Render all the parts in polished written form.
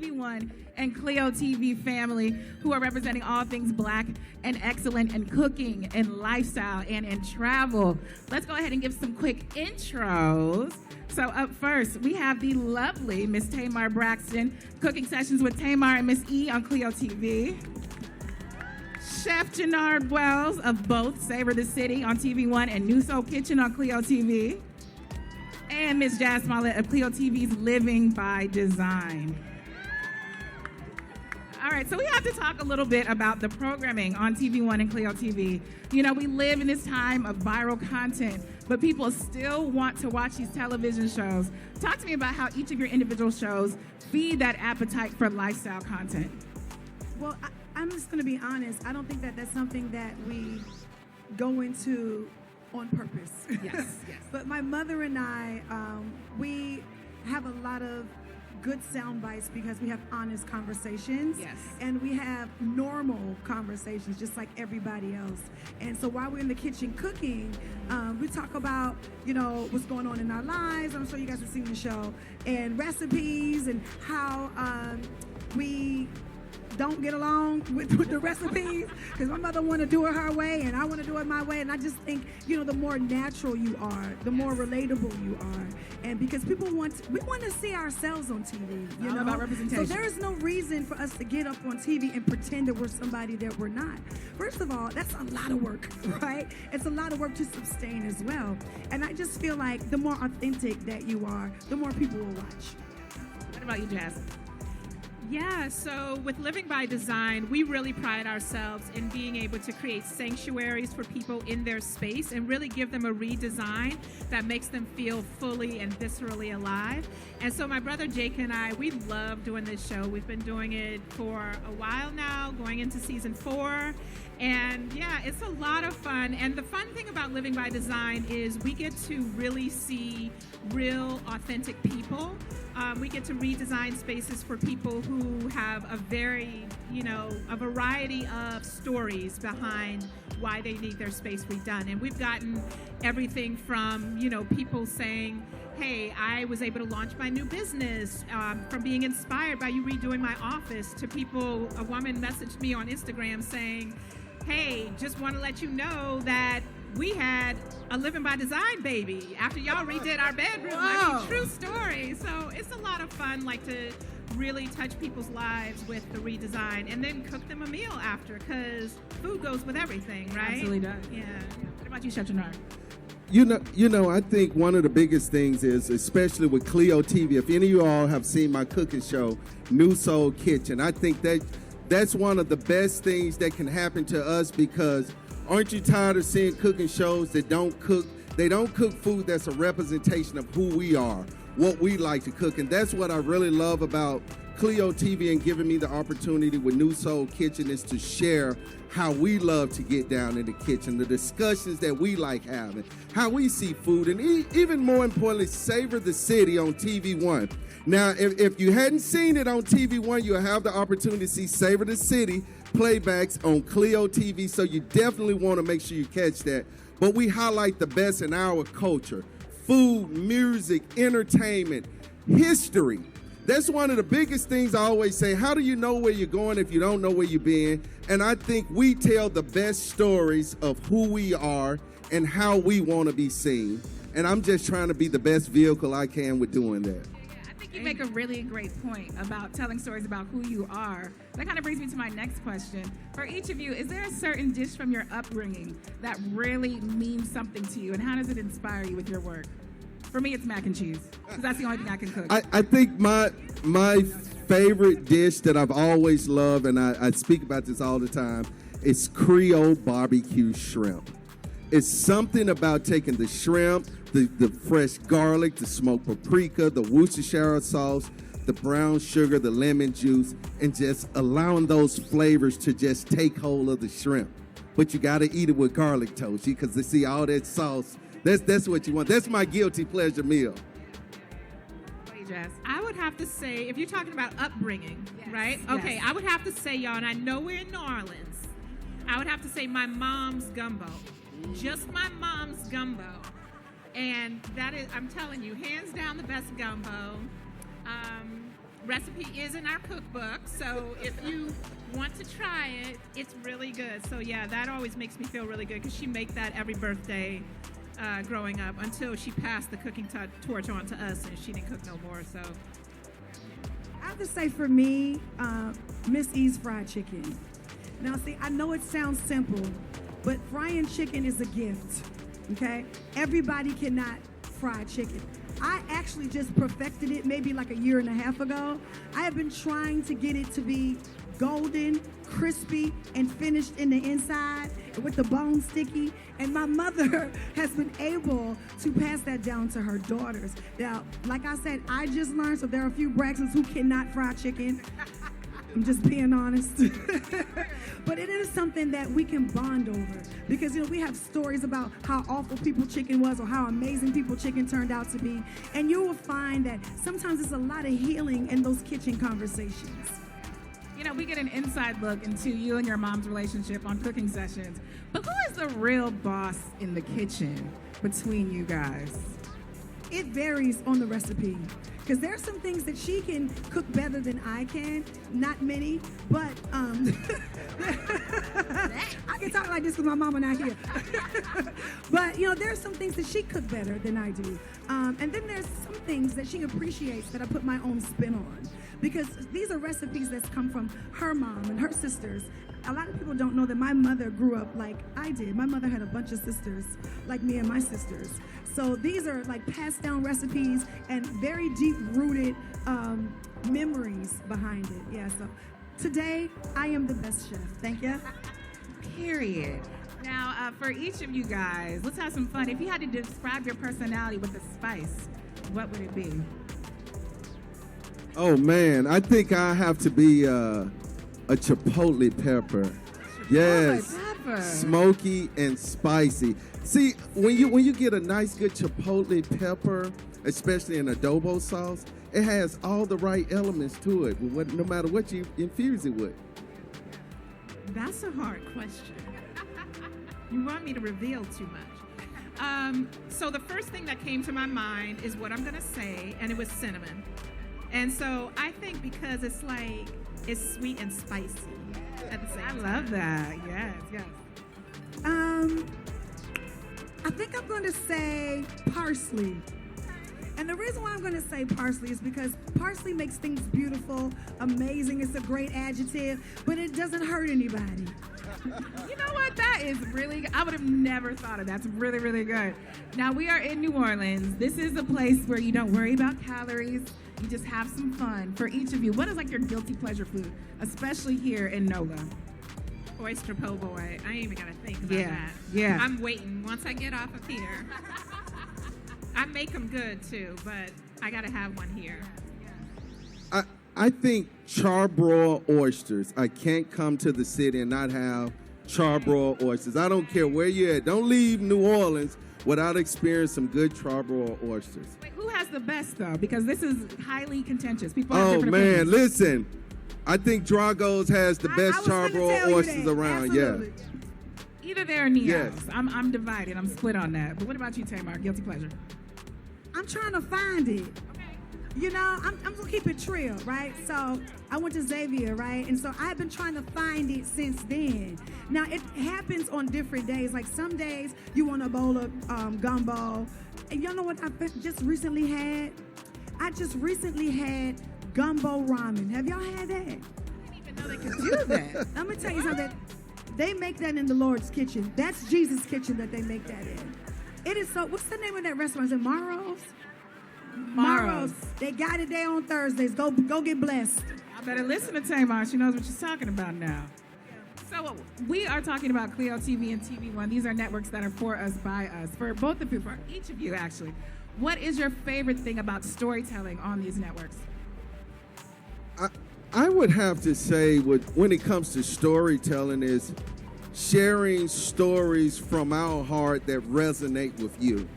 TV1 and Cleo TV family, who are representing all things Black and excellent in cooking and lifestyle and in travel. Let's go ahead and give some quick intros. So up first, we have the lovely Miss Tamar Braxton, Cooking Sessions with Tamar and Miss E on Cleo TV. Chef Jernard Wells of both Savor The City on TV1 and New Soul Kitchen on Cleo TV. And Miss Jazz Smollett of Cleo TV's Living by Design. All right, so we have to talk a little bit about the programming on TV1 and Cleo TV. You know, we live in this time of viral content, but people still want to watch these television shows. Talk to me about how each of your individual shows feed that appetite for lifestyle content. Well, I'm just going to be honest. I don't think that that's something that we go into on purpose. Yes. But my mother and I, we have a lot of good sound bites because we have honest conversations. Yes. And we have normal conversations just like everybody else. And so while we're in the kitchen cooking, we talk about, you know, what's going on in our lives. I'm sure you guys have seen the show. And recipes and how we don't get along with the recipes because my mother want to do it her way and I want to do it my way, and I just think, you know, the more natural you are, the more relatable you are, and because we want to see ourselves on TV, you know, about representation. So there is no reason for us to get up on TV and pretend that we're somebody that we're not. First of all, that's a lot of work, right? It's a lot of work to sustain as well, and I just feel like the more authentic that you are, the more people will watch. What about you, Jazz? Yeah, so with Living by Design, we really pride ourselves in being able to create sanctuaries for people in their space and really give them a redesign that makes them feel fully and viscerally alive. And so my brother Jake and I, we love doing this show. We've been doing it for a while now, going into season 4. And yeah, it's a lot of fun. And the fun thing about Living by Design is we get to really see real, authentic people. We get to redesign spaces for people who have a variety of stories behind why they need their space redone. And we've gotten everything from, you know, people saying, hey, I was able to launch my new business from being inspired by you redoing my office, to people, a woman messaged me on Instagram saying, hey, just want to let you know that we had a Living by Design baby after y'all redid our bedroom. I mean, true story. So it's a lot of fun, like, to really touch people's lives with the redesign and then cook them a meal after, because food goes with everything, right? Absolutely does. Yeah. What about you, Chef Jernard? You know, I think one of the biggest things is, especially with Cleo TV, if any of you all have seen my cooking show, New Soul Kitchen, I think that's one of the best things that can happen to us, because aren't you tired of seeing cooking shows that don't cook food that's a representation of who we are, what we like to cook? And that's what I really love about Cleo TV and giving me the opportunity with New Soul Kitchen, is to share how we love to get down in the kitchen, the discussions that we like having, how we see food, and even more importantly, Savor the City on TV1. Now, if you hadn't seen it on TV1, you'll have the opportunity to see Savor the City playbacks on Cleo TV, so you definitely want to make sure you catch that. But we highlight the best in our culture: food, music, entertainment, history. That's one of the biggest things I always say. How do you know where you're going if you don't know where you've been? And I think we tell the best stories of who we are and how we want to be seen. And I'm just trying to be the best vehicle I can with doing that. You make a really great point about telling stories about who you are. That kind of brings me to my next question. For each of you, is there a certain dish from your upbringing that really means something to you, and how does it inspire you with your work? For me, it's mac and cheese, because that's the only thing I can cook. I think my favorite dish that I've always loved, and I speak about this all the time, is Creole barbecue shrimp. It's something about taking the shrimp, the fresh garlic, the smoked paprika, the Worcestershire sauce, the brown sugar, the lemon juice, and just allowing those flavors to just take hold of the shrimp. But you got to eat it with garlic toast, because they see all that sauce. That's what you want. That's my guilty pleasure meal. I would have to say, if you're talking about upbringing, right? Yes. Okay, I would have to say, y'all, and I know we're in New Orleans, I would have to say my mom's gumbo. Just my mom's gumbo. And that is, I'm telling you, hands down the best gumbo. recipe is in our cookbook, so if you want to try it, it's really good. So yeah, that always makes me feel really good because she made that every birthday growing up until she passed the cooking torch on to us and she didn't cook no more. So I have to say for me, Miss E's fried chicken. Now see, I know it sounds simple, but frying chicken is a gift, okay? Everybody cannot fry chicken. I actually just perfected it maybe like a year and a half ago. I have been trying to get it to be golden, crispy, and finished in the inside with the bone sticky. And my mother has been able to pass that down to her daughters. Now, like I said, I just learned, so there are a few Braxtons who cannot fry chicken. I'm just being honest. But it is something that we can bond over because, we have stories about how awful people chicken was or how amazing people chicken turned out to be. And you will find that sometimes there's a lot of healing in those kitchen conversations. We get an inside look into you and your mom's relationship on cooking sessions. But who is the real boss in the kitchen between you guys? It varies on the recipe. Because there are some things that she can cook better than I can. Not many, but I can talk like this because my mama not here. But there are some things that she cook better than I do. And then there's some things that she appreciates that I put my own spin on. Because these are recipes that come from her mom and her sisters. A lot of people don't know that my mother grew up like I did. My mother had a bunch of sisters like me and my sisters. So these are like passed down recipes and very deep-rooted memories behind it. Yeah, so today I am the best chef. Thank you. Period. Now, for each of you guys, let's have some fun. If you had to describe your personality with a spice, what would it be? Oh man, I think I have to be a chipotle pepper. Yes, Pepper. smoky and spicy. See, when you get a nice good chipotle pepper, especially in adobo sauce, it has all the right elements to it, no matter what you infuse it with. that's a hard question. You want me to reveal too much. So the first thing that came to my mind is what I'm gonna say, and it was cinnamon. And so I think because it's sweet and spicy at the same time. I love that. Yes. I think I'm going to say parsley. And the reason why I'm going to say parsley is because parsley makes things beautiful, amazing. It's a great adjective, but it doesn't hurt anybody. You know what? That is really good. I would have never thought of that. That's really, really good. Now, we are in New Orleans. This is a place where you don't worry about calories. You just have some fun. For each of you, what is like your guilty pleasure food, especially here in NOLA? Oyster po' boy. I ain't even gotta think about that. Yeah. I'm waiting once I get off of here. I make them good too, but I gotta have one here. I think charbroiled oysters. I can't come to the city and not have charbroiled oysters. I don't care where you're at. Don't leave New Orleans without experiencing some good charbroiled oysters. Wait, who has the best though? Because this is highly contentious. People have Oh different man, opinions. listen. I think Drago's has the I best was gonna tell charbroiled you oysters that. around. Absolutely. Either there or Neo's. Yes. I'm divided. I'm split on that. But what about you, Tamar? Guilty pleasure. I'm trying to find it. I'm gonna keep it trill, right? So I went to Xavier, right? And so I've been trying to find it since then. Now it happens on different days. Like some days you want a bowl of gumbo. And y'all know what I just recently had? I just recently had gumbo ramen. Have y'all had that? I didn't even know they could do that. Let me tell you something. They make that in the Lord's kitchen. That's Jesus' kitchen that they make that in. It is so. What's the name of that restaurant? Is it Maro's? Maro's. They got it there on Thursdays. Go get blessed. I better listen to Tamar. She knows what she's talking about now. So we are talking about Cleo TV and TVONE. These are networks that are for us, by us, for both of you, for each of you actually. What is your favorite thing about storytelling on these networks? I would have to say when it comes to storytelling is sharing stories from our heart that resonate with you.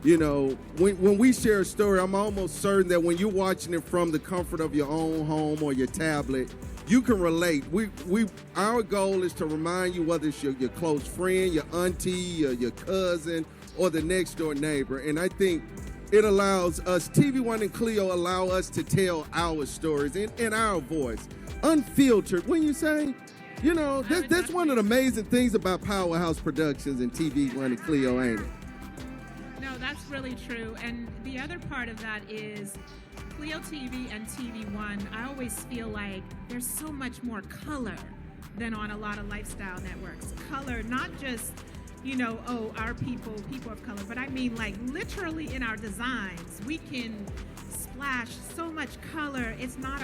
When we share a story, I'm almost certain that when you're watching it from the comfort of your own home or your tablet, you can relate. Our goal is to remind you, whether it's your close friend, your auntie, your cousin, or the next door neighbor. And I think it allows us, TV1 and Cleo allow us to tell our stories in our voice, unfiltered. When you say, you know, that's one of the amazing things about Powerhouse Productions and TV1 and Cleo, ain't it? No, that's really true. And the other part of that is Cleo TV and TV1, I always feel like there's so much more color than on a lot of lifestyle networks. Color, not just, you know, oh, our people of color, but I mean like literally in our designs, we can splash so much color. It's not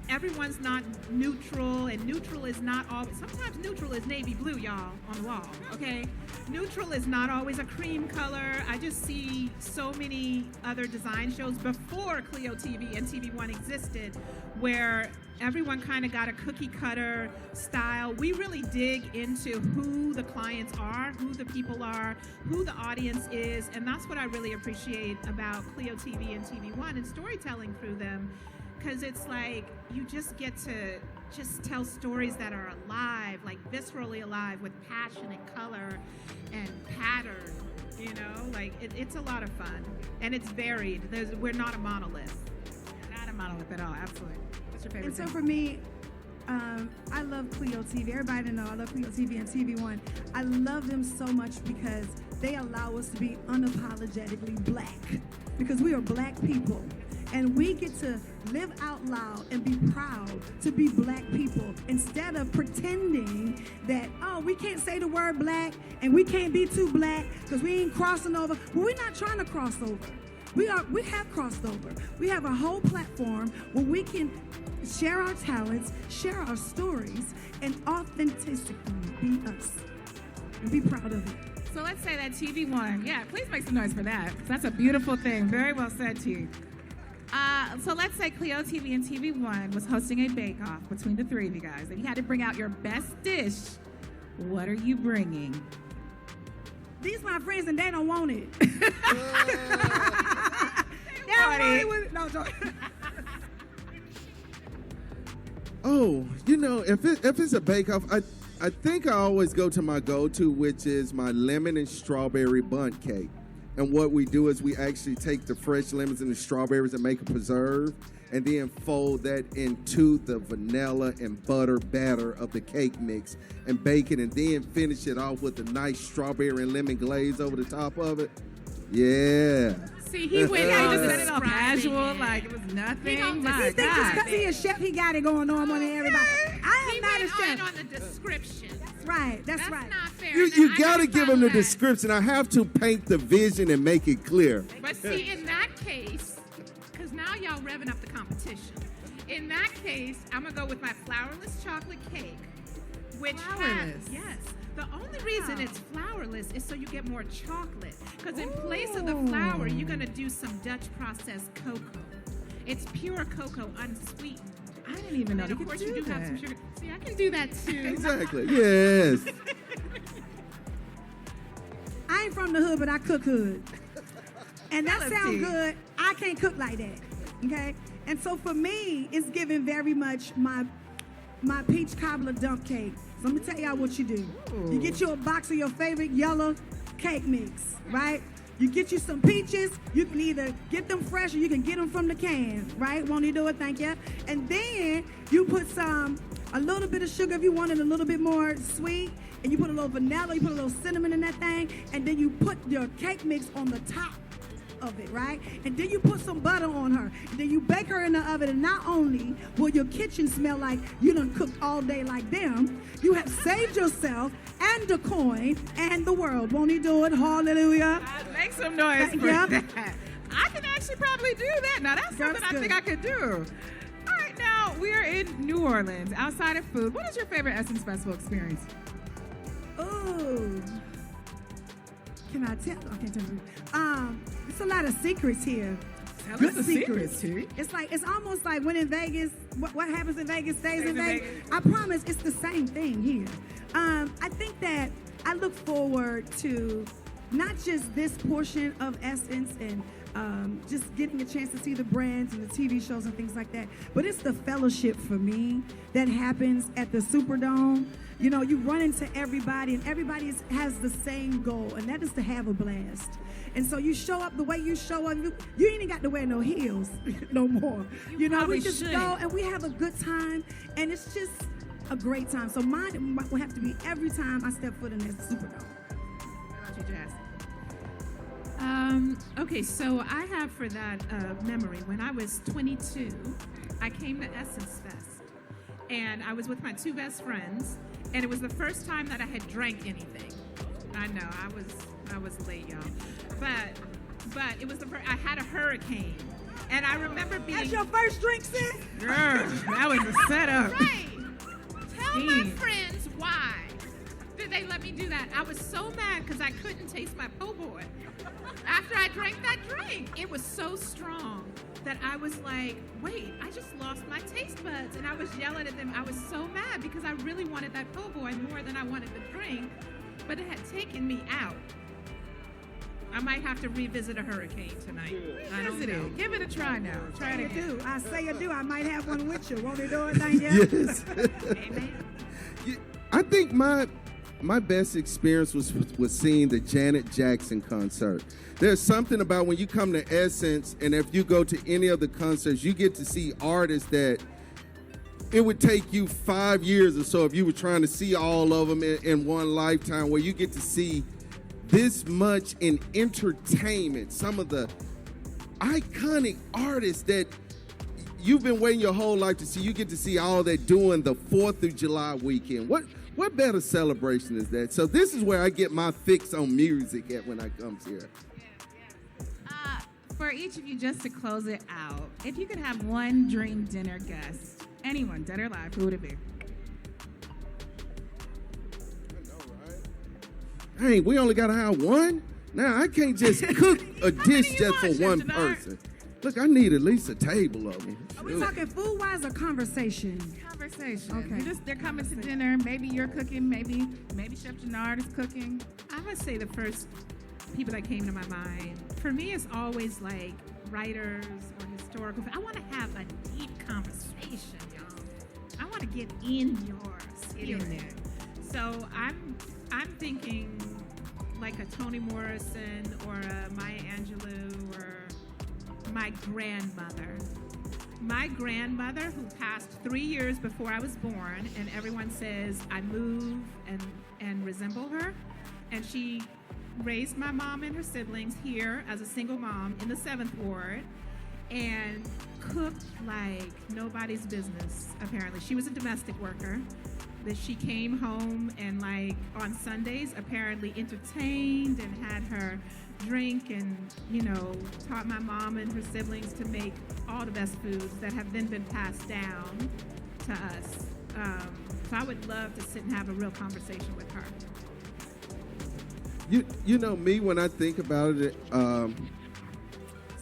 everyone's not neutral, and neutral is not always, sometimes neutral is navy blue, y'all, on the wall, okay? Neutral is not always a cream color. I just see so many other design shows before Cleo TV and TV1 existed where everyone kind of got a cookie cutter style. We really dig into who the clients are, who the people are, who the audience is, and that's what I really appreciate about Cleo TV and TV1 and storytelling through them, because it's like you just get to just tell stories that are alive, like viscerally alive, with passion and color and pattern, you know? Like, it's a lot of fun, and it's varied. We're not a monolith. Not a monolith at all, absolutely. What's your favorite And so thing? for me, I love Cleo TV. Everybody know I love Cleo TV and TV1. I love them so much because they allow us to be unapologetically black, because we are black people. And we get to live out loud and be proud to be black people, instead of pretending that, oh, we can't say the word black and we can't be too black because we ain't crossing over. Well, we're not trying to cross over. We have crossed over. We have a whole platform where we can share our talents, share our stories, and authentically be us and be proud of it. So let's say that TV1, yeah, please make some noise for that, 'cause that's a beautiful thing. Very well said, T. So let's say Cleo TV and TV1 was hosting a bake-off between the three of you guys, and you had to bring out your best dish. What are you bringing? These my friends and they don't want it. No, don't. Oh, you know, if it's a bake-off, I think I always go to my go-to, which is my lemon and strawberry bundt cake. And what we do is we actually take the fresh lemons and the strawberries and make a preserve, and then fold that into the vanilla and butter batter of the cake mix and bake it, and then finish it off with a nice strawberry and lemon glaze over the top of it. Yeah. See, he went, he just said it all Describing casual, it. like it was nothing. don't My He thinks just God. because he a chef, he got it going on more than everybody. I He am not a went chef. on the description. Right, that's That's right. not fair. You Now, I got to gotta give him the follow that. description. I have to paint the vision and make it clear. But see, in that case, because now y'all revving up the competition. In that case, I'm gonna go with my flourless chocolate cake, which Flourless? has, yes. The only reason it's flourless is so you get more chocolate. Because in place of the Ooh. flour, you're gonna do some Dutch processed cocoa. It's pure cocoa, unsweetened. I didn't even know And you of could course, do you do have some that. sugar. See, I can do that too. Exactly. Yes. I ain't from the hood, but I cook hood. And that Tell us, sounds T. good. I can't cook like that. Okay? And so for me, it's giving very much my peach cobbler dump cake. So let me tell y'all what you do. Ooh. You get you a box of your favorite yellow cake mix, right? You get you some peaches. You can either get them fresh or you can get them from the can, right? Won't you do it? Thank you. And then you put a little bit of sugar if you want it a little bit more sweet. And you put a little vanilla, you put a little cinnamon in that thing. And then you put your cake mix on the top of it, right? And then you put some butter on her. And then you bake her in the oven. And not only will your kitchen smell like you done cooked all day like them, you have saved yourself and the coin and the world. Won't he do it? Hallelujah. Make some noise for Yep. that. I can actually probably do that. Now that's something I good. think I could do. All right, now we are in New Orleans. Outside of food, what is your favorite Essence Festival experience? Ooh. Can I tell? I can't tell you. It's a lot of secrets here. Tell Good us the secrets. secrets, T. It's almost like when in Vegas, what happens in Vegas stays in in Vegas. Vegas. I promise it's the same thing here. I think that I look forward to not just this portion of Essence and just getting a chance to see the brands and the TV shows and things like that. But it's the fellowship for me that happens at the Superdome. You know, you run into everybody, and everybody has the same goal, and that is to have a blast. And so you show up the way you show up. You ain't got to wear no heels no more. You know, we just go and we have a good time, and it's just a great time. So mine will have to be every time I step foot in that Superdome. What about you, Jazz? Okay, so I have for that memory, when I was 22, I came to Essence Fest, and I was with my two best friends, and it was the first time that I had drank anything. I know, I was late, y'all. But it was I had a hurricane, and I remember being... That's your first drink, sis? Girl, that was a setup. Right. Tell my friends why did they let me do that. I was so mad because I couldn't taste my po' boy. After I drank that drink, it was so strong that I was like, wait, I just lost my taste buds. And I was yelling at them. I was so mad because I really wanted that po' boy more than I wanted the drink, but it had taken me out. I might have to revisit a hurricane tonight. I don't know. Give it a try now. Try it again. I say you do. I might have one with you. Won't you do it? Thank you. Yes. Amen. I think my best experience was seeing the Janet Jackson concert. There's something about when you come to Essence, and if you go to any of the concerts, you get to see artists that it would take you 5 years or so if you were trying to see all of them in one lifetime, where you get to see this much in entertainment, some of the iconic artists that you've been waiting your whole life to see. You get to see all that during the 4th of July weekend. What better celebration is that? So this is where I get my fix on music at when I come here. For each of you, just to close it out, if you could have one dream dinner guest, anyone, dead or alive, who would it be? Hey, we only gotta have one? Now, I can't just cook a dish just for one person. Look, I need at least a table of them. Are we talking food-wise or conversation? Conversation. Okay. They're coming to dinner. Maybe you're cooking. Maybe Chef Jernard is cooking. I would say the first people that came to my mind, for me, it's always like writers or historical. I want to have a deep conversation, y'all. I want to get in your spirit. So I'm thinking like a Toni Morrison or a Maya Angelou or my grandmother. My grandmother, who passed 3 years before I was born, and everyone says I move and resemble her. And she raised my mom and her siblings here as a single mom in the 7th Ward and cooked like nobody's business, apparently. She was a domestic worker. That she came home and like on Sundays apparently entertained and had her drink and, you know, taught my mom and her siblings to make all the best foods that have then been passed down to us. So I would love to sit and have a real conversation with her. You know me, when I think about it,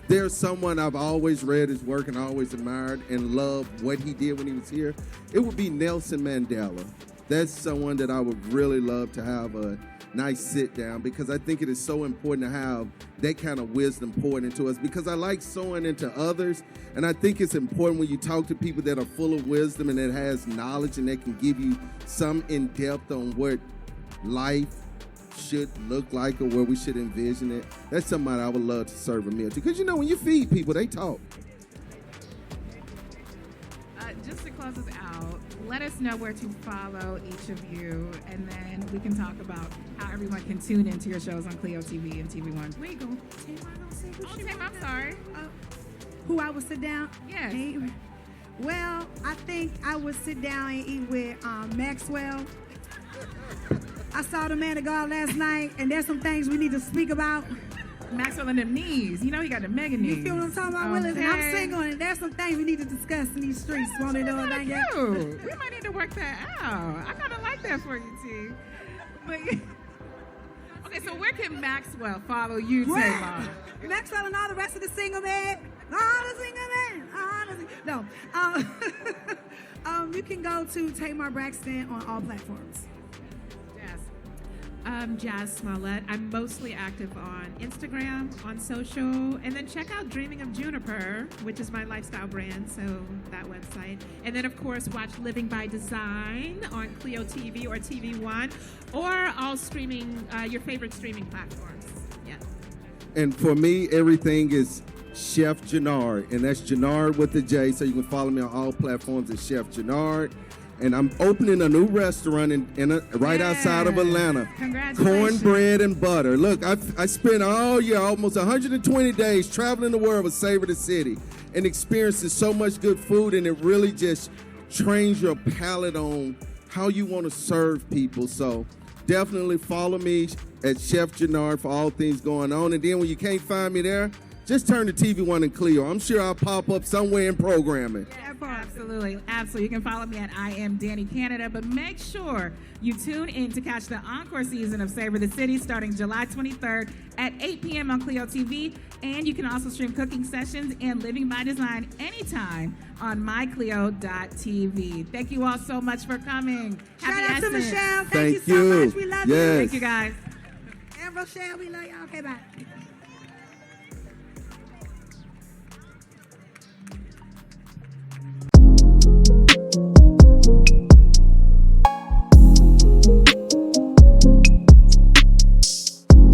there's someone I've always read his work and always admired and loved what he did when he was here. It would be Nelson Mandela. That's someone that I would really love to have a nice sit down, because I think it is so important to have that kind of wisdom poured into us, because I like sowing into others, and I think it's important when you talk to people that are full of wisdom and that has knowledge and that can give you some in-depth on what life should look like or where we should envision it. That's somebody I would love to serve a meal to, because you know when you feed people, they talk. Just to close us out, let us know where to follow each of you, and then we can talk about how everyone can tune into your shows on Cleo TV and TVONE. Where you go? Tamar, don't say who she Tamar, I'm sorry. Who I would sit down? Yes. Well, I think I would sit down and eat with Maxwell. I saw the man of God last night, and there's some things we need to speak about. Maxwell and them knees. You know he got the mega knees. You feel what I'm talking about, Willis? And I'm single, and there's some things we need to discuss in these streets. Want to know that yet? We might need to work that out. I kind of like that for you, T. But, okay, so where can Maxwell follow you, Tamar? Maxwell and all the rest of the single men. All the single men. No. You can go to Tamar Braxton on all platforms. Yes. Jazz Smollett. I'm mostly active on Instagram, on social, and then check out Dreaming of Juniper, which is my lifestyle brand, so that website. And then, of course, watch Living by Design on Cleo TV or TVONE, or all streaming, your favorite streaming platforms. Yeah. And for me, everything is Chef Jernard, and that's Jernard with the J, so you can follow me on all platforms as Chef Jernard. And I'm opening a new restaurant right outside of Atlanta. Congratulations. Cornbread and butter. Look, I spent all year, almost 120 days traveling the world with Savor the City and experiencing so much good food, and it really just trains your palate on how you want to serve people. So definitely follow me at Chef Jernard for all things going on. And then when you can't find me there, just turn to TV1 and Cleo. I'm sure I'll pop up somewhere in programming. Absolutely, absolutely. You can follow me at I am Dani Canada, but make sure you tune in to catch the encore season of Savor the City starting July 23rd at 8 p.m. on Cleo TV. And you can also stream cooking sessions and Living by Design anytime on mycleo.tv. Thank you all so much for coming. Shout out to Michelle. Thank you so you. much. We love Yes. you. Thank you, guys. And Rochelle, we love you. Okay, bye.